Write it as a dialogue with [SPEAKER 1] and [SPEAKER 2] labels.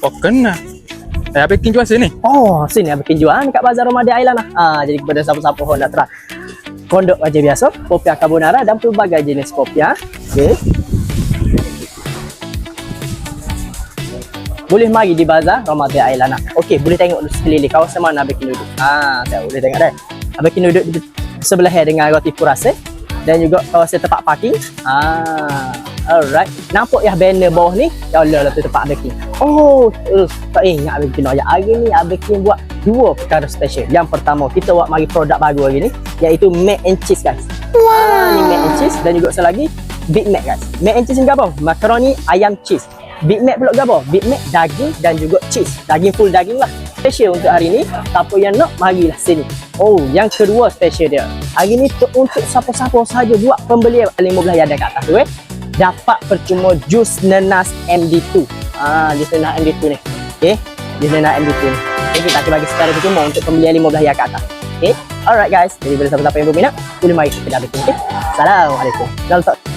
[SPEAKER 1] Oh kena. Habis kin jual sini.
[SPEAKER 2] Oh, sini bikin jualan kat Bazar Ramadan Island lah. Jadi kepada siapa-siapa yang nak try kondok aja biasa, popia carbonara dan pelbagai jenis popia. Okey. Boleh mari di Bazar Ramadan Island lah. Okey, boleh tengok dulu sekeliling kawasan mana bikin duduk. Saya boleh tengok dah. Bikin duduk di sebelah dengan roti purase dan juga kawasan tempat parking. Alright. Nampak ya banner bawah ni? Ya Allah lah tu tempat baking. Oh, tak ingat bikin ayat hari ni bikin buat dua perkara special. Yang pertama, kita buat mari produk baru hari ni iaitu mac and cheese guys. Ni mac and cheese dan juga satu lagi Big Mac guys. Mac and cheese ni apa? Makaroni ayam cheese. Big Mac pula apa? Big Mac daging dan juga cheese. Daging full daging lah. Special untuk hari ni. Siapa yang nak, marilah sini. Oh, yang kedua special dia. Hari ni untuk siapa-siapa saja buat pembelian 15 yang ada kat atas tu dapat percuma jus nenas MD2. Jus nenas MD2 ni. Okey. Jus nenas MD2 ni. Okay, kita akan bagi secara percuma untuk pembelian 15 yang kat atas. Okey. Alright guys. Jadi bila siapa-siapa yang berminat, boleh mari kita dah bikin. Okey. Assalamualaikum. Jangan lupa